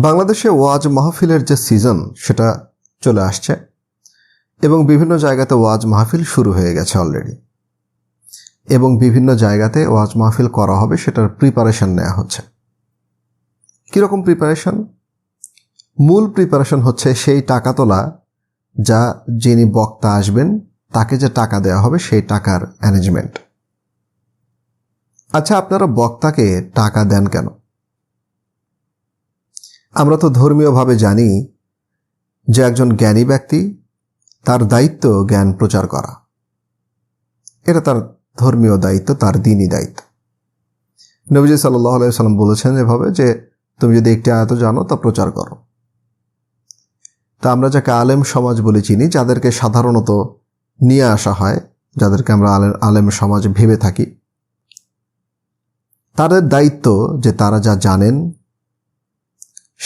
বাংলাদেশে ওয়াজ মাহফিলের যে সিজন সেটা চলে আসছে এবং বিভিন্ন জায়গাতে ওয়াজ মাহফিল শুরু হয়ে গেছে অলরেডি এবং বিভিন্ন জায়গাতে ওয়াজ মাহফিল করা হবে সেটার প্রিপারেশন নেওয়া হচ্ছে। কীরকম প্রিপারেশন? মূল প্রিপারেশন হচ্ছে সেই টাকা তোলা, যা যিনি বক্তা আসবেন তাকে যে টাকা দেওয়া হবে সেই টাকার অ্যারেঞ্জমেন্ট। আচ্ছা, আপনারা বক্তাকে টাকা দেন কেন? আমরা তো ধর্মীয়ভাবে জানি যে একজন জ্ঞানী ব্যক্তি, তার দায়িত্ব জ্ঞান প্রচার করা। এটা তার ধর্মীয় দায়িত্ব, তার দ্বীনি দায়িত্ব। নবীজি সাল্লাল্লাহু আলাইহি ওয়াসাল্লাম বলেছেন এভাবে যে তুমি যদি একটি আয়াত জানো তা প্রচার করো। তা আমরা যাকে আলেম সমাজ বলে চিনি, যাদেরকে সাধারণত নিয়ে আসা হয়, যাদেরকে আমরা আলেম সমাজ ভেবে থাকি, তাদের দায়িত্ব যে তারা যা জানেন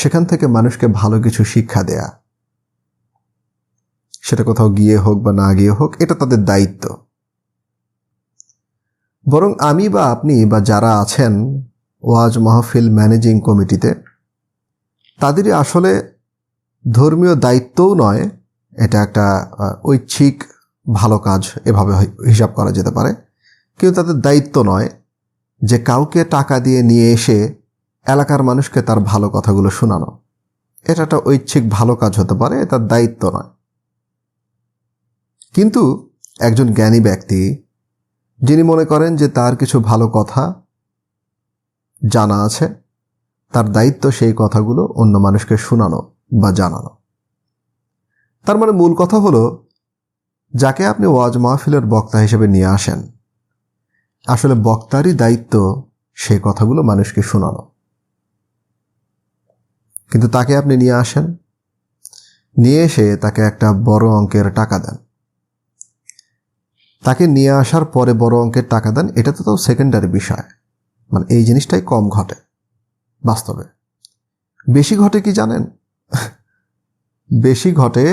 সেখান থেকে মানুষকে ভালো কিছু শিক্ষা দেয়া। সেটা কোথাও গিয়ে হোক বা না গিয়ে হোক, এটা তাদের দায়িত্ব। বরং আমি বা আপনি বা যারা আছেন ওয়াজ মাহফিল ম্যানেজিং কমিটিতে, তাদেরই আসলে ধর্মীয় দায়িত্বও নয়, এটা একটা ঐচ্ছিক ভালো কাজ এভাবে হিসাব করা যেতে পারে। কিন্তু তাদের দায়িত্ব নয় যে কাউকে টাকা দিয়ে নিয়ে এসে এলাকার মানুষকে তার ভালো কথাগুলো শোনানো। এটা একটা ঐচ্ছিক ভালো কাজ হতে পারে, এটার দায়িত্ব নয়। কিন্তু একজন জ্ঞানী ব্যক্তি যিনি মনে করেন যে তার কিছু ভালো কথা জানা আছে, তার দায়িত্ব সেই কথাগুলো অন্য মানুষকে শোনানো বা জানানো। তার মানে মূল কথা হলো, যাকে আপনি ওয়াজ মাহফিলের বক্তা হিসেবে নিয়ে আসেন, আসলে বক্তারই দায়িত্ব সেই কথাগুলো মানুষকে শোনানো। কিন্তু তাকে আপনি নিয়ে আসেন, নিয়ে এসে তাকে একটা বড় অঙ্কের টাকা দেন। তাকে নিয়ে আসার পরে বড় অঙ্কের টাকা দেন, এটা তো সেকেন্ডারি বিষয়। মানে এই জিনিসটাই কম ঘটে বাস্তবে। বেশি ঘটে কি জানেন? বেশি ঘটে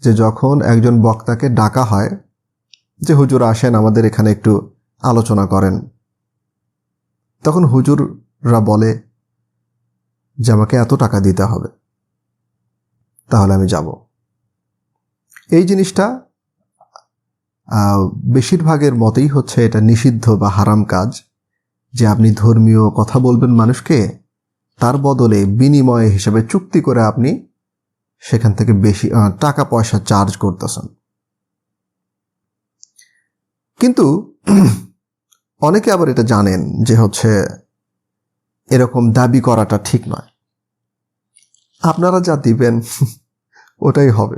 যে যখন একজন বক্তাকে ডাকা হয় যে হুজুর আসেন আমাদের এখানে একটু আলোচনা করেন, তখন হুজুররা বলে যে আমাকে এত টাকা দিতে হবে, তাহলে আমি যাব। এই জিনিসটা বেশিরভাগের মতেই হচ্ছে এটা নিষিদ্ধ বা হারাম কাজ, যে আপনি ধর্মীয় কথা বলবেন মানুষকে, তার বদলে বিনিময় হিসেবে চুক্তি করে আপনি সেখান থেকে বেশি টাকা পয়সা চার্জ করতেছেন। কিন্তু অনেকে আবার এটা জানেন যে হচ্ছে এরকম দাবি করাটা ঠিক নয়। আপনারা যা দিবেন ওটাই হবে।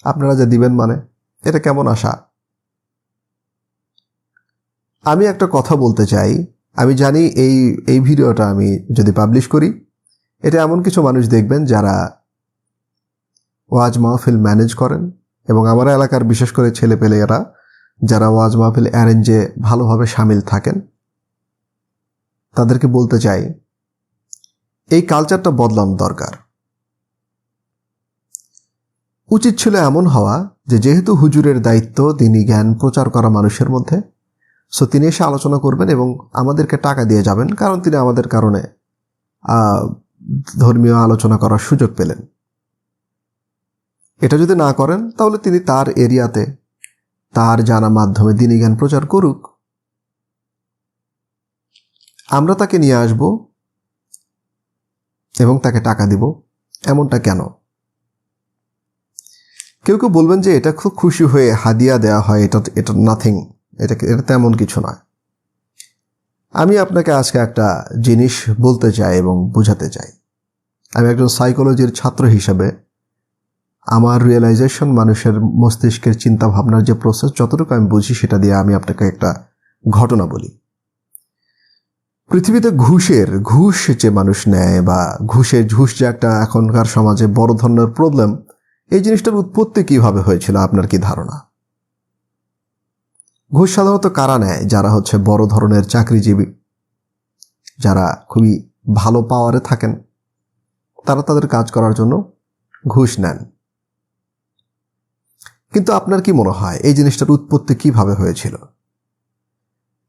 আপনারা যা দিবেন মানে এটা কেমন আশা? আমি একটা কথা বলতে চাই। আমি জানি এই ভিডিওটা আমি যদি পাবলিশ করি, এটা এমন কিছু মানুষ দেখবেন যারা ওয়াজ মাহফিল ম্যানেজ করেন, এবং আমার এলাকার বিশেষ করে ছেলেপেলেরা যারা ওয়াজ মাহফিল অ্যারেঞ্জে ভালোভাবে সামিল থাকেন, তাদেরকে বলতে চাই এই কালচারটা বদলানো দরকার। উচিত ছিল এমন হওয়া যে যেহেতু হুজুরের দায়িত্ব তিনি জ্ঞান প্রচার করা মানুষের মধ্যে, সো তিনি এসে আলোচনা করবেন এবং আমাদেরকে টাকা দিয়ে যাবেন, কারণ তিনি আমাদের কারণে ধর্মীয় আলোচনা করার সুযোগ পেলেন। এটা যদি না করেন তাহলে তিনি তার এরিয়াতে তার জানা মাধ্যমে দ্বীনি জ্ঞান প্রচার করুক। আমরা তাকে নিয়ে আসব এবং তাকে টাকা দিব, এমনটা কেন? কেউ কেউ বলবেন যে এটা খুব খুশি হয়ে হাদিয়া দেওয়া হয়, এটা নাথিং, এটা তেমন কিছু নয়। আমি আপনাকে আজকে একটা জিনিস বলতে চাই এবং বোঝাতে চাই। আমি একজন সাইকোলজির ছাত্র হিসেবে আমার রিয়েলাইজেশন, মানুষের মস্তিষ্কের চিন্তা ভাবনার যে প্রসেস, যতটুকু আমি বুঝি সেটা দিয়ে আমি আপনাকে একটা ঘটনা বলি। পৃথিবীতে ঘুষ যে মানুষ নেয় বা ঘুষ যে একটা এখনকার সমাজে বড় ধরনের প্রবলেম, এই জিনিসটার উৎপত্তি কিভাবে হয়েছিল আপনার কি ধারণা? ঘুষ সাধারণত কারা নেয়? যারা হচ্ছে বড় ধরনের চাকরিজীবী, যারা খুবই ভালো পাওয়ারে থাকেন, তারা তাদের কাজ করার জন্য ঘুষ নেন। কিন্তু আপনার কি মনে হয় এই জিনিসটার উৎপত্তি কিভাবে হয়েছিল?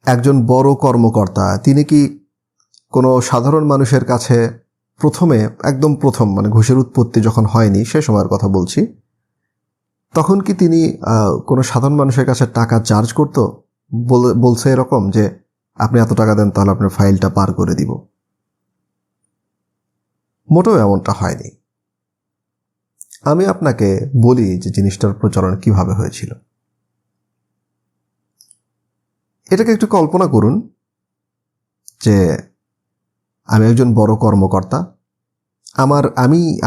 একজন বড় কর্মকর্তা তিনি কি কোনো সাধারণ মানুষের কাছে প্রথমে একদম প্রথম মানে ঘুষের উৎপত্তি যখন হয়নি সে সময়ের কথা বলছি, তখন কি তিনি কোনো সাধারণ মানুষের কাছে টাকা চার্জ করতো? বলছে এরকম যে আপনি এত টাকা দেন তাহলে আপনার ফাইলটা পার করে দিব? মোটেও এমনটা হয়নি। আমি আপনাকে বলি যে জিনিসটার প্রচলন কিভাবে হয়েছিল। এটাকে একটু কল্পনা করুন যে আমি একজন বড় কর্মকর্তা,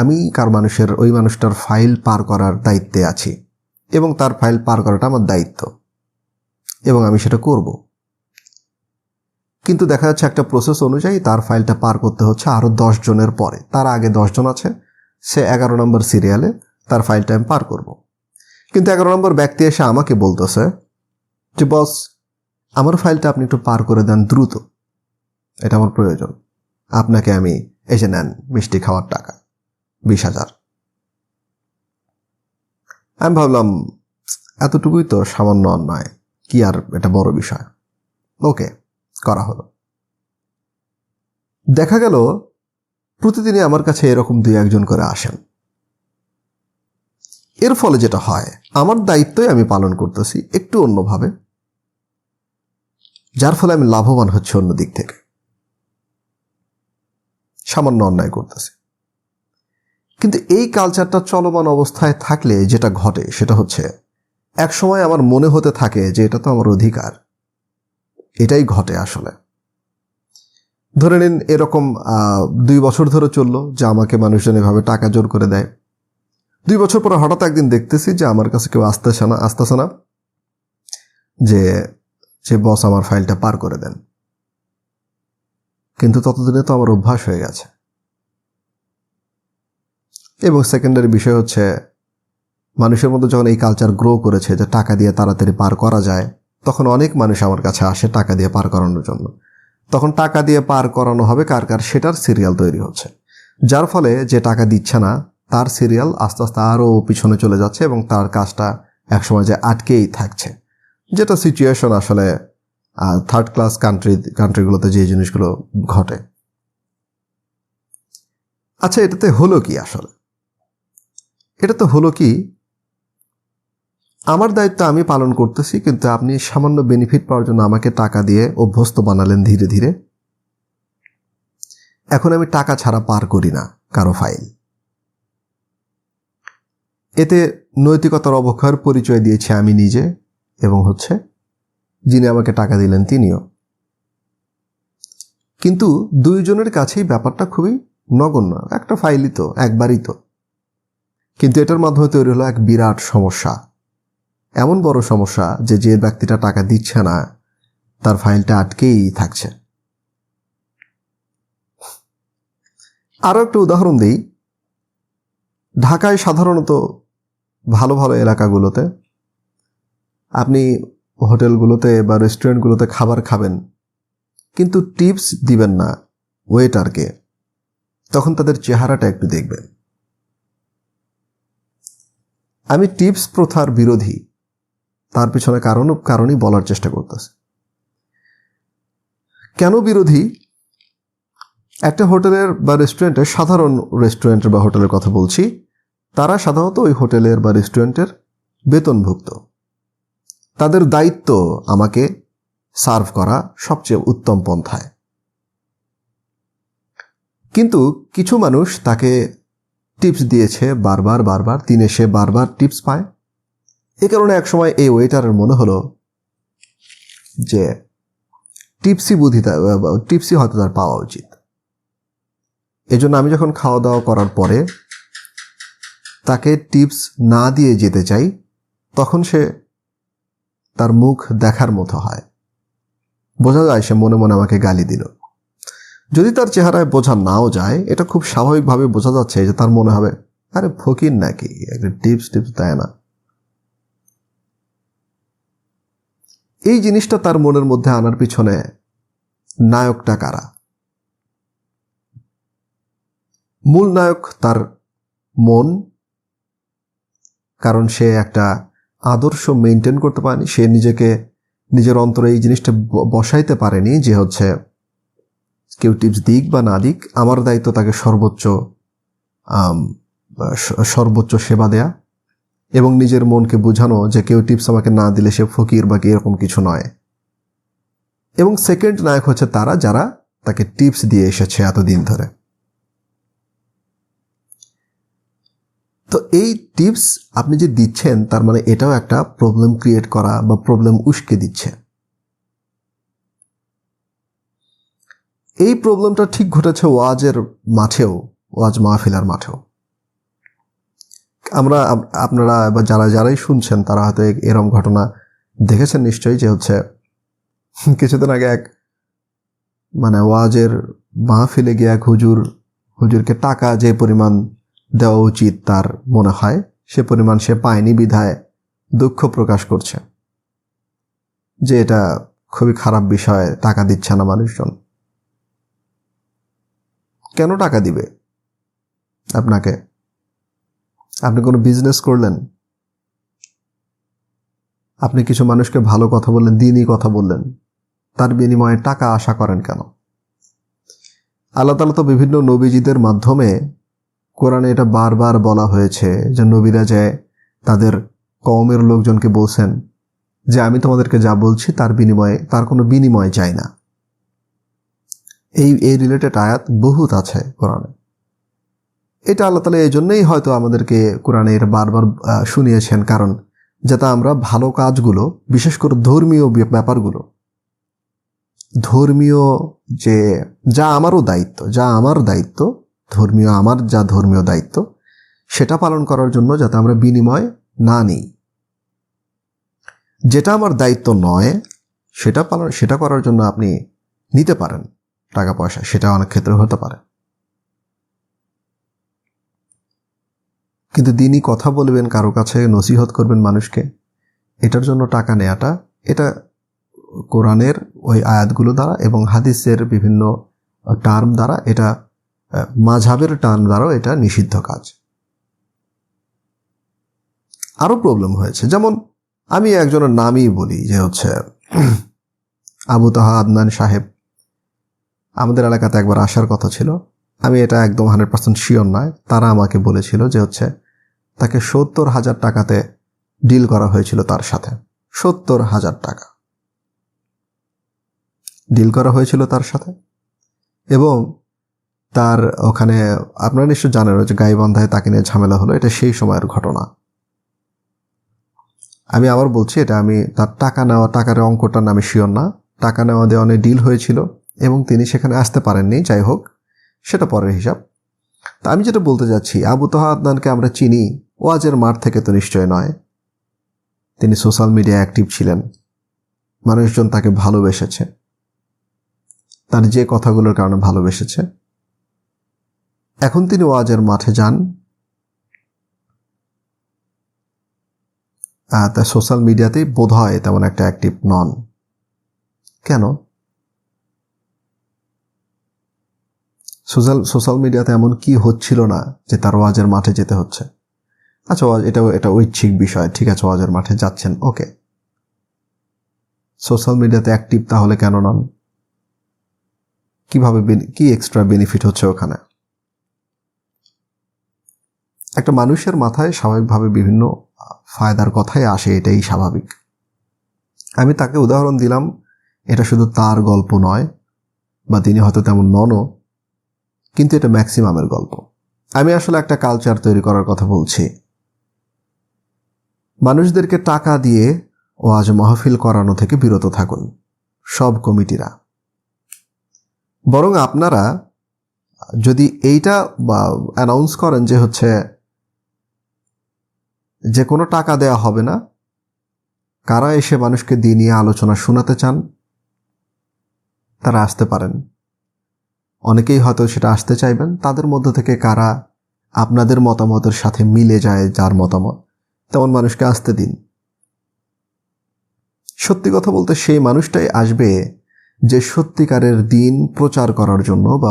আমি কার মানুষের ওই মানুষটার ফাইল পার করার দায়িত্বে আছি এবং তার ফাইল পার করাটা আমার দায়িত্ব এবং আমি সেটা করব। কিন্তু দেখা যাচ্ছে একটা প্রসেস অনুযায়ী তার ফাইলটা পার করতে হচ্ছে আরও 10 জনের পরে। তার আগে 10 জন আছে, সে 11 নম্বর সিরিয়ালে, তার ফাইলটা আমি পার করব। কিন্তু 11 নম্বর ব্যক্তি এসে আমাকে বলতেছে যে বস, আমার ফাইলটা আপনি একটু পার করে দেন দ্রুত, এটা আমার প্রয়োজন, আপনাকে আমি এসে নেন মিষ্টি খাওয়ার টাকা 20,000। আমি ভাবলাম এতটুকুই তো সামান্য অন্যায়, কি আর এটা বড় বিষয়। ওকে, করা হলো। দেখা গেল প্রতিদিনই আমার কাছে এরকম 2-1 করে আসেন। এর ফলে যেটা হয়, আমার দায়িত্বই আমি পালন করতেছি একটু অন্যভাবে, যার ফলে আমি লাভবান হচ্ছে অন্য দিক থেকে, সামান্য অন্যায় করতেছি। কিন্তু এই কালচারটা চলমান অবস্থায় থাকলে যেটা ঘটে সেটা হচ্ছে এক সময় আমার মনে হতে থাকে যে এটা তো আমার অধিকার। এটাই ঘটে আসলে। ধরে নিন এরকম 2 বছর ধরে চললো যে আমাকে মানুষজন এভাবে টাকা জোর করে দেয়। 2 বছর পরে হঠাৎ একদিন দেখতেছি যে আমার কাছে কেউ আসতেছে না যে বস আমার ফাইলটা পার করে দেন। কিন্তু ততদিনে তো আমার অভ্যাস হয়ে গেছে। এবং সেকেন্ডারি বিষয় হচ্ছে, মানুষের মধ্যে যখন এই কালচার গ্রো করেছে যে টাকা দিয়ে তাড়াতাড়ি পার করা যায়, তখন অনেক মানুষ আমার কাছে আসে টাকা দিয়ে পার করানোর জন্য। তখন টাকা দিয়ে পার করানো হবে কার সেটার সিরিয়াল তৈরি হচ্ছে, যার ফলে যে টাকা দিচ্ছে না তার সিরিয়াল আস্তে আস্তে আরও পিছনে চলে যাচ্ছে এবং তার কাজটা একসময় যে আটকেই থাকছে, যেটা সিচুয়েশন আসলে থার্ড ক্লাস কান্ট্রিগুলোতে যে জিনিসগুলো ঘটে। আচ্ছা, এটাতে হলো কি আসলে? এটা তো হলো কি, আমার দায়িত্ব আমি পালন করতেছি, কিন্তু আপনি সামান্য বেনিফিট পাওয়ার জন্য আমাকে টাকা দিয়ে অভ্যস্ত বানালেন ধীরে ধীরে। এখন আমি টাকা ছাড়া পার করি না কারো ফাইল। এতে নৈতিকতার অবক্ষয়ের পরিচয় দিয়েছি আমি নিজে এবং যিনি আমাকে টাকা দিলেন তিনিও। কিন্তু 2 জনের কাছেই ব্যাপারটা খুবই নগণ্য, একটা ফাইলই তো, একবারই তো। কিন্তু এটার মাধ্যমে তৈরি হলো এক বিরাট সমস্যা, এমন বড় সমস্যা যে ব্যক্তিটা টাকা দিচ্ছে না তার ফাইলটা আটকেই থাকছে। আরও একটা উদাহরণ দিই। ঢাকায় সাধারণত ভালো ভালো এলাকাগুলোতে আপনি হোটেলগুলোতে বা রেস্টুরেন্টগুলোতে খাবার খাবেন, কিন্তু টিপস দিবেন না ওয়েটারকে, তখন তাদের চেহারাটা একটু দেখবেন। আমি টিপস প্রথার বিরোধী, তার পিছনে কারণই বলার চেষ্টা করতেছি। কেন বিরোধী? একটা হোটেলের বা রেস্টুরেন্টের, সাধারণ রেস্টুরেন্টের বা হোটেলের কথা বলছি, তারা সাধারণত ওই হোটেলের বা রেস্টুরেন্টের বেতনভুক্ত। তাদের দায়িত্ব আমাকে সার্ভ করা সবচেয়ে উত্তম পন্থায়। কিন্তু কিছু মানুষ তাকে টিপস দিয়েছে বারবার, দিনে সে বারবার টিপস পায়। এ কারণে একসময় এই ওয়েটারের মনে হলো যে টিপসি হয়তো তার পাওয়া উচিত। এজন্য আমি যখন খাওয়া দাওয়া করার পরে তাকে টিপস না দিয়ে যেতে চাই, তখন সে তার মুখ দেখার মতো হয়, বোঝা যায় সে মনে মনে আমাকে গালি দিল। যদি তার চেহারায় বোঝা নাও যায়, এটা খুব স্বাভাবিকভাবে বোঝা যাচ্ছে যে তার মনে হবে, আরে ফকির নাকি, একটা টিপস দেয় না। এই জিনিসটা তার মনের মধ্যে আনার পিছনে নায়কটা কারা? মূল নায়ক তার মন, কারণ সে একটা আদর্শ মেনটেন করতে পারেনি, সে নিজের অন্তরে এই জিনিসটা বসাইতে পারেনি যে কেউ টিপস দিক বা না দিক, আমার দায়িত্ব তাকে সর্বোচ্চ সেবা দেয়া এবং নিজের মনকে বোঝানো যে কেউ টিপস আমাকে না দিলে সে ফকির বা এরকম কিছু নয়। এবং সেকেন্ড নায়ক হচ্ছে তারা যারা তাকে টিপস দিয়ে এসেছে এতদিন ধরে। তো এই টিপস আপনি যে দিচ্ছেন তার মানে এটাও একটা প্রবলেম ক্রিয়েট করা বা প্রবলেম উস্কে দিচ্ছে। এই প্রবলেমটা ঠিক ঘটেছে ওয়াজের মাঠেও, ওয়াজ মাহফিলের মাঠেও। আপনারা বা যারাই শুনছেন তারা হয়তো এরকম ঘটনা দেখেছেন নিশ্চয়ই, যে হচ্ছে কিছুদিন আগে এক ওয়াজের মাহফিলে গিয়ে এক হুজুরকে টাকা যে পরিমাণ দেওয়া উচিত তার মনে হয় সে পরিমাণ সে পায়নি বিধায় দুঃখ প্রকাশ করছে যে এটা খুবই খারাপ বিষয়, টাকা দিচ্ছে না মানুষজন। কেন টাকা দিবে আপনাকে? আপনি কোনো বিজনেস করলেন, আপনি কিছু মানুষকে ভালো কথা বললেন, দিনই কথা বললেন, তার বিনিময়ে টাকা আশা করেন কেন? আল্লাহ তাআলা তো বিভিন্ন নবীজিদের মাধ্যমে কোরআনে এটা বারবার বলা হয়েছে যে নবীরা যায় তাদের কওমের লোকজনকে বলছেন যে আমি তোমাদেরকে যা বলছি তার কোনো বিনিময় চাই না। এই রিলেটেড আয়াত বহুত আছে কোরআনে। এটা আল্লাহ তাআলা এই জন্যই হয়তো আমাদেরকে কোরআনে এটা বারবার শুনিয়েছেন, কারণ যাতে আমরা ভালো কাজগুলো, বিশেষ করে ধর্মীয় ব্যাপারগুলো, ধর্মীয় আমার দায়িত্ব ধর্মীয় দায়িত্ব সেটা পালন করার জন্য যাতে আমরা বিনিময় না নিই। যেটা আমার দায়িত্ব নয় সেটা করার জন্য আপনি নিতে পারেন টাকা পয়সা, সেটা অনেক ক্ষেত্রে হতে পারে। কিন্তু দিনই কথা বলবেন, কারো কাছে নসিহত করবেন মানুষকে, এটার জন্য টাকা নেওয়াটা, এটা কোরআনের ওই আয়াতগুলো দ্বারা এবং হাদিসের বিভিন্ন টার্ম দ্বারা, এটা মাযহাবের টার্ম দ্বারাও এটা নিষিদ্ধ কাজ। আরও প্রবলেম হয়েছে, যেমন আমি একজনের নামই বলি যে হচ্ছে আবু তাহা আদনান সাহেব আমাদের এলাকাতে একবার আসার কথা ছিল। আমি এটা একদম 100% শিওর নয়, তারা আমাকে বলেছিল যে হচ্ছে তাকে 70,000 টাকাতে ডিল করা হয়েছিল তার সাথে। 70,000 টাকা ডিল করা হয়েছিল তার সাথে। এবং তার ওখানে আপনারা নিশ্চয় জানেন যে গাইবান্ধায় তাকে নিয়ে ঝামেলা হলো, এটা সেই সময়ের ঘটনা। আমি আবার বলছি, এটা আমি তার টাকার অঙ্কটা আমি শিওর না, টাকা নেওয়া দেওয়া অনেক ডিল হয়েছিল এবং তিনি সেখানে আসতে পারেননি। যাই হোক, সেটা পরের হিসাব। তা আমি যেটা বলতে যাচ্ছি, আবু তাহা আদনানকে আমরা চিনি ওয়াজের মাঠ থেকে তো নিশ্চয় নয়। তিনি সোশ্যাল মিডিয়ায় অ্যাক্টিভ ছিলেন, মানুষজন তাকে ভালোবেসেছে, তার যে কথাগুলোর কারণে ভালোবেসেছে। এখন তিনি ওয়াজের মাঠে যান, তা সোশ্যাল মিডিয়াতেই বোধ হয় তেমন একটা অ্যাক্টিভ নন। কেন? সোশ্যাল মিডিয়াতে এমন কি হচ্ছিল না যে তার ওয়াজের মাঠে যেতে হচ্ছে? আচ্ছা, এটা ঐচ্ছিক বিষয়, ঠিক আছে, ওয়াজের মাঠে যাচ্ছেন, ওকে। সোশ্যাল মিডিয়াতে অ্যাক্টিভ তাহলে কেন নন? কি এক্সট্রা বেনিফিট হচ্ছে ওখানে? একটা মানুষের মাথায় স্বাভাবিকভাবে বিভিন্ন ফায়দার কথাই আসে, এটাই স্বাভাবিক। আমি তাকে উদাহরণ দিলাম, এটা শুধু তার গল্প নয়, বা তিনি হয়তো তেমন ননও, কিন্তু এটা ম্যাক্সিমামের গল্প। আমি আসলে একটা কালচার তৈরি করার কথা বলছি। মানুষদেরকে টাকা দিয়ে ওয়াজ মাহফিল করানো থেকে বিরত থাকুন সব কমিটিরা। বরং আপনারা যদি এইটা অ্যানাউন্স করেন যে হচ্ছে যে কোনো টাকা দেয়া হবে না, কারা এসে মানুষকে দিনী আলোচনা শোনাতে চান তারা আসতে পারেন। অনেকেই হয়তো সেটা আসতে চাইবেন, তাদের মধ্য থেকে কারা আপনাদের মতামতের সাথে মিলে যায়, যার মতামত, তেমন মানুষকে আসতে দিন। সত্যি কথা বলতে সেই মানুষটাই আসবে যে সত্যিকারের দিন প্রচার করার জন্য বা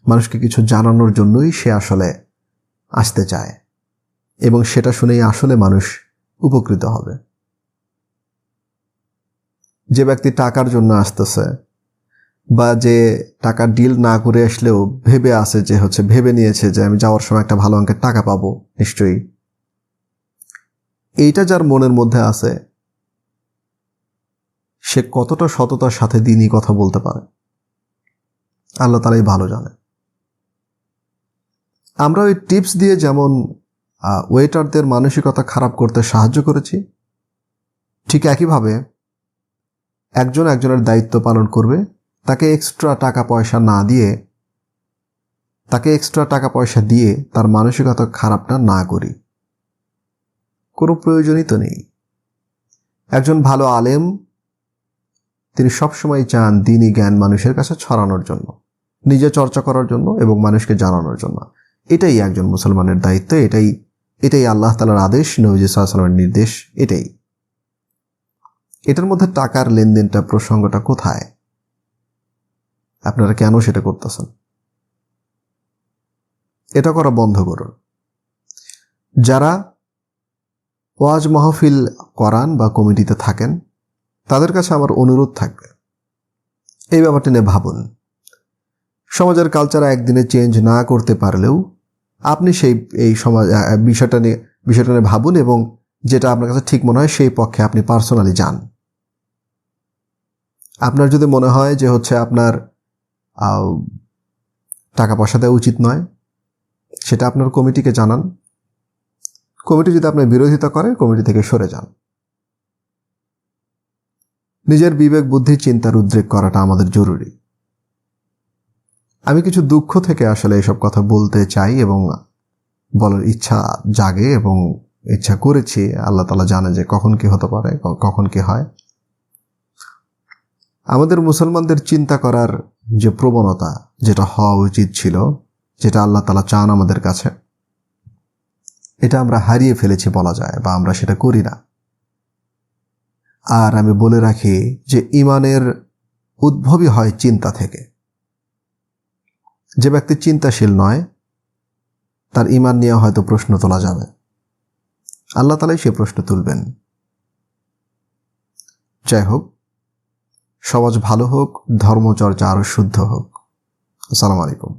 মানুষকে কিছু জানানোর জন্যই সে আসলে আসতে চায়, এবং সেটা শুনেই আসলে মানুষ উপকৃত হবে। যে ব্যক্তি টাকার জন্য আসতেছে বা যে টাকা ডিল না করে আসলেও ভেবে আছে যে ভেবে নিয়েছে যে আমি যাওয়ার সময় একটা ভালো অঙ্কের টাকা পাবো নিশ্চয়ই, এইটা যার মনের মধ্যে আছে সে কতটা সততার সাথে দিনই কথা বলতে পারে আল্লাহ তাআলাই ভালো জানে। আমরা ওই টিপস দিয়ে যেমন ওয়েটারদের মানসিকতা খারাপ করতে সাহায্য করেছি, ঠিক একইভাবে একজন একজনের দায়িত্ব পালন করবে, তাকে এক্সট্রা টাকা পয়সা দিয়ে তার মানসিকতা খারাপটা না করি, কোনো প্রয়োজনই তো নেই। একজন ভালো আলেম তিনি সবসময় চান দ্বীনি জ্ঞান মানুষের কাছে ছড়ানোর জন্য, নিজে চর্চা করার জন্য এবং মানুষকে জানানোর জন্য। এটাই একজন মুসলমানের দায়িত্ব, এটাই আল্লাহ তাআলার আদেশ, নবী সাল্লাল্লাহু আলাইহি ওয়াসাল্লামের নির্দেশ। এটার মধ্যে টাকার লেনদেনটা, প্রসঙ্গটা কোথায়? আপনারা কেন সেটা করতেছেন? এটা করা বন্ধ করুন। যারা ওয়াজ মাহফিল করান বা কমিটিতে থাকেন তাদের কাছে আমার অনুরোধ থাকবে, এই ব্যাপারটা নিয়ে ভাবুন। সমাজের কালচার একদিনে চেঞ্জ না করতে পারলেও আপনি এই বিষয়টা নিয়ে ভাবুন এবং যেটা আপনার কাছে ঠিক মনে হয় সেই পক্ষে আপনি পার্সোনালি যান। আপনার যদি মনে হয় যে আপনার টাকা পয়সা দেওয়া উচিত নয়, সেটা আপনার কমিটিকে জানান। কমিটি যদি আপনার বিরোধিতা করে, কমিটি থেকে সরে যান। নিজের বিবেক বুদ্ধি চিন্তার উদ্রেক করাটা আমাদের জরুরি। আমি কিছু দুঃখ থেকে আসলে এসব কথা বলতে চাই এবং বলার ইচ্ছা জাগে এবং ইচ্ছা করেছি। আল্লাহ তাআলা জানে যে কখন কি হতে পারে, কখন কি হয়। আমাদের মুসলমানদের চিন্তা করার যে প্রবণতা, যেটা হওয়া উচিত ছিল, যেটা আল্লাহ তাআলা চান আমাদের কাছে, এটা আমরা হারিয়ে ফেলেছি বলা যায়, বা আমরা সেটা করি না। আর আমি বলে রাখি যে ঈমানের উদ্ভবই হয় চিন্তা থেকে। যে ব্যক্তি চিন্তাশীল নয় তার ঈমান নিয়ে হয়তো প্রশ্ন তোলা যাবে, আল্লাহ তাআলাই সে প্রশ্ন তুলবেন। যাই হোক, সমাজ ভালো হোক, ধর্মচর্চা আরো শুদ্ধ হোক। আসসালামু আলাইকুম।